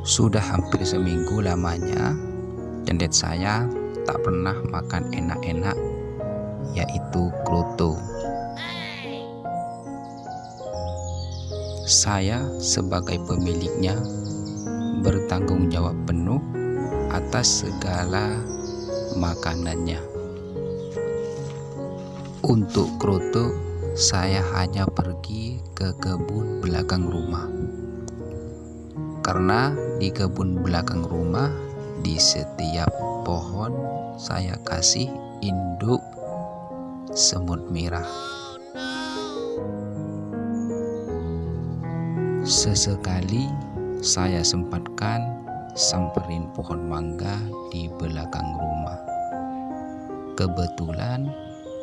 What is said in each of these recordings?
Sudah hampir seminggu lamanya cendet saya tak pernah makan enak-enak, yaitu kroto. Saya sebagai pemiliknya bertanggung jawab penuh atas segala makanannya. Untuk kroto saya hanya pergi ke kebun belakang rumah. Karena di kebun belakang rumah, di setiap pohon saya kasih induk semut merah. Sesekali saya sempatkan samperin pohon mangga di belakang rumah. Kebetulan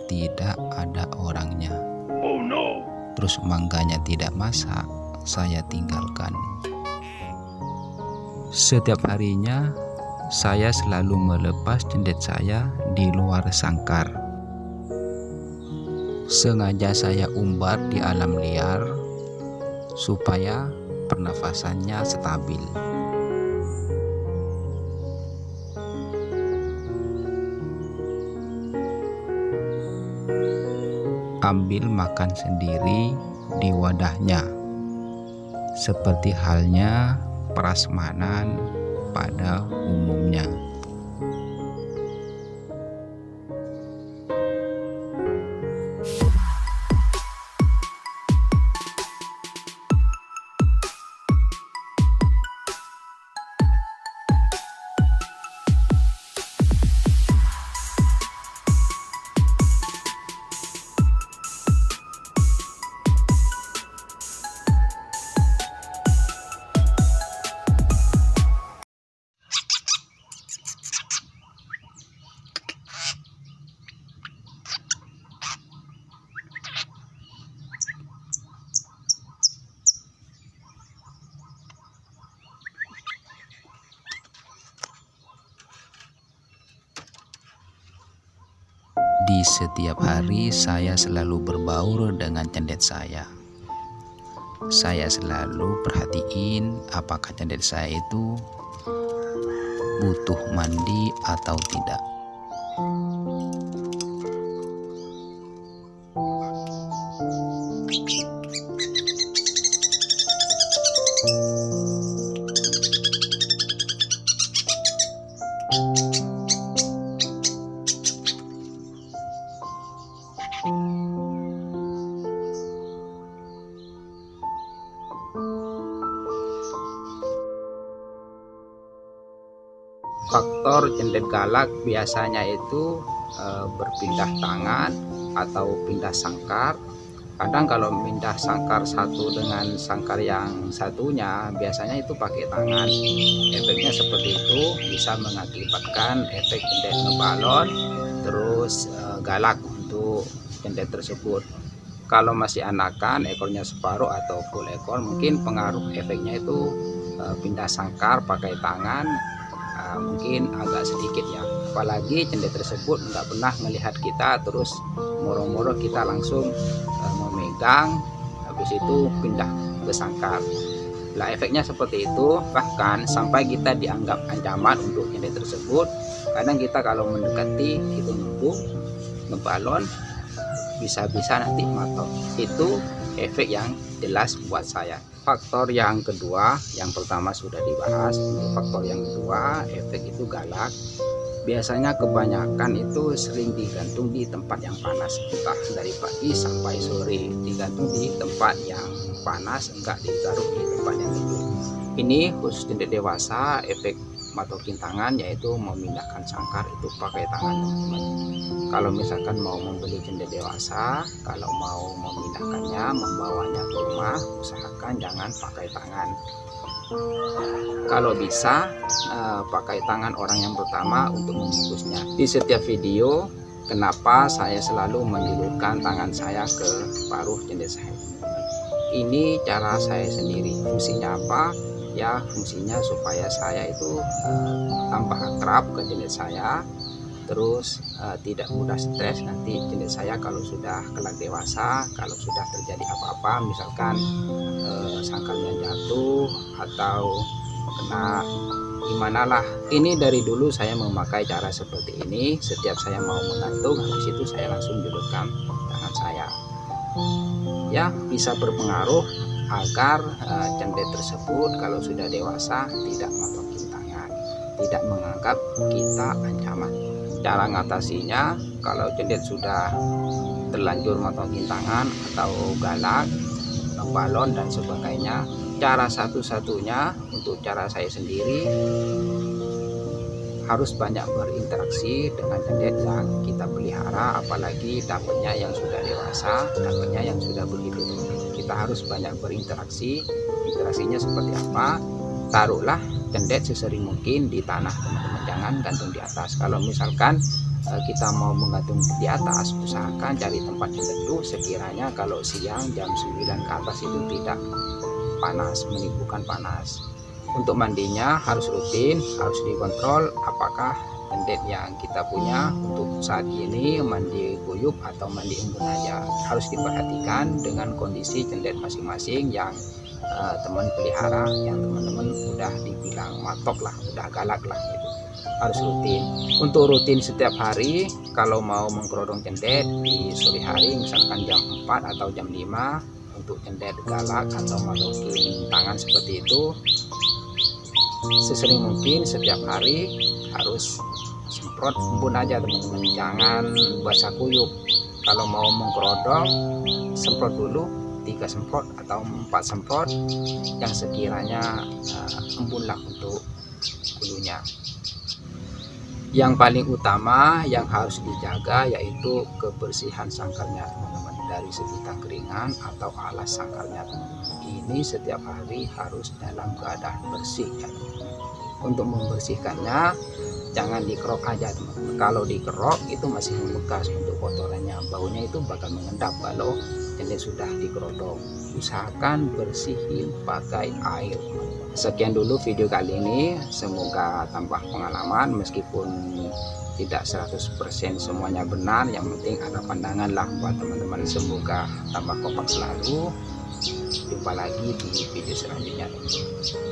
tidak ada orangnya. Oh no. Terus mangganya tidak masak, saya tinggalkan. Setiap harinya saya selalu melepas cendet saya di luar sangkar. Sengaja saya umbar di alam liar supaya pernafasannya stabil. Ambil makan sendiri di wadahnya, seperti halnya prasmanan pada umumnya. Di setiap hari saya selalu berbaur dengan cendet saya. Saya selalu perhatiin apakah cendet saya itu butuh mandi atau tidak. Faktor cendet galak biasanya itu berpindah tangan atau pindah sangkar. Kadang kalau pindah sangkar satu dengan sangkar yang satunya biasanya itu pakai tangan. Efeknya seperti itu, bisa mengakibatkan efek cendet ngebalon terus galak untuk cendet tersebut. Kalau masih anakan, ekornya separuh atau full ekor, mungkin pengaruh efeknya itu pindah sangkar pakai tangan mungkin agak sedikit ya. Apalagi cendet tersebut nggak pernah melihat kita, terus moro-moro kita langsung memegang, habis itu pindah ke sangkar. Lah efeknya seperti itu, bahkan sampai kita dianggap ancaman untuk cendet tersebut. Kadang kita kalau mendekati itu ngebalon, bisa-bisa nanti matok. Itu efek yang jelas buat saya. Faktor yang kedua, yang pertama sudah dibahas. Faktor yang kedua, efek itu galak. Biasanya kebanyakan itu sering digantung di tempat yang panas, entah dari pagi sampai sore, digantung di tempat yang panas, enggak ditaruh di tempat yang teduh. Ini khusus cendet dewasa, efek matokin tangan yaitu memindahkan sangkar itu pakai tangan, teman-teman. Kalau misalkan mau membeli cendet dewasa, kalau mau memindahkannya, membawanya ke rumah, usahakan jangan pakai tangan. Kalau bisa pakai tangan orang yang pertama untuk membungkusnya. Di setiap video, kenapa saya selalu menjulurkan tangan saya ke paruh cendet saya, teman-teman. ini cara saya sendiri. Fungsinya apa? Ya fungsinya supaya saya itu tambah akrab ke jendet saya, terus tidak mudah stres nanti jendet saya kalau sudah kelak dewasa. Kalau sudah terjadi apa-apa, misalkan sangkarnya jatuh atau kena gimana lah, ini dari dulu saya memakai cara seperti ini. Setiap saya mau menggantung, habis itu saya langsung julurkan tangan saya, ya bisa berpengaruh agar cendet tersebut kalau sudah dewasa tidak matokin tangan, tidak menganggap kita ancaman. Cara ngatasinya, kalau cendet sudah terlanjur matokin tangan atau galak, balon dan sebagainya, cara satu-satunya untuk cara saya sendiri harus banyak berinteraksi dengan cendet yang kita pelihara, apalagi dapatnya yang sudah dewasa, dapatnya yang sudah berhidup. Kita harus banyak berinteraksi. Interaksinya seperti apa? Taruhlah cendet sesering mungkin di tanah, teman-teman, jangan gantung di atas. Kalau misalkan kita mau menggantung di atas, usahakan cari tempat yang teduh. Sekiranya kalau siang jam 9 ke atas itu tidak panas, menimbulkan panas. Untuk mandinya harus rutin, harus dikontrol apakah cendet yang kita punya untuk saat ini mandi guyup atau mandi embun aja. Harus diperhatikan dengan kondisi cendet masing-masing yang teman pelihara, yang teman-teman udah dibilang matok lah, udah galak lah gitu. Harus rutin. Untuk rutin setiap hari, kalau mau mengkerodong cendet di sore hari, misalkan jam 4 atau jam 5, untuk cendet galak atau matokin tangan seperti itu, sesering mungkin setiap hari harus semprot embun aja, teman-teman, jangan basah kuyup. Kalau mau mengkerodong, semprot dulu 3 semprot atau 4 semprot yang sekiranya embun lah untuk hulunya. Yang paling utama yang harus dijaga yaitu kebersihan sangkarnya, teman-teman, dari segi kekeringan atau alas sangkarnya, teman-teman. Ini setiap hari harus dalam keadaan bersih ya. Untuk membersihkannya jangan dikerok aja, teman-teman. Kalau dikerok itu masih membekas untuk kotorannya, baunya itu bakal mengendap kalau cendet sudah dikerodong. Usahakan bersihin pakai air. Sekian dulu video kali ini, semoga tambah pengalaman meskipun tidak 100% semuanya benar, yang penting ada pandangan lah buat teman-teman. Semoga tambah kompak selalu. Jumpa lagi di video selanjutnya, teman-teman.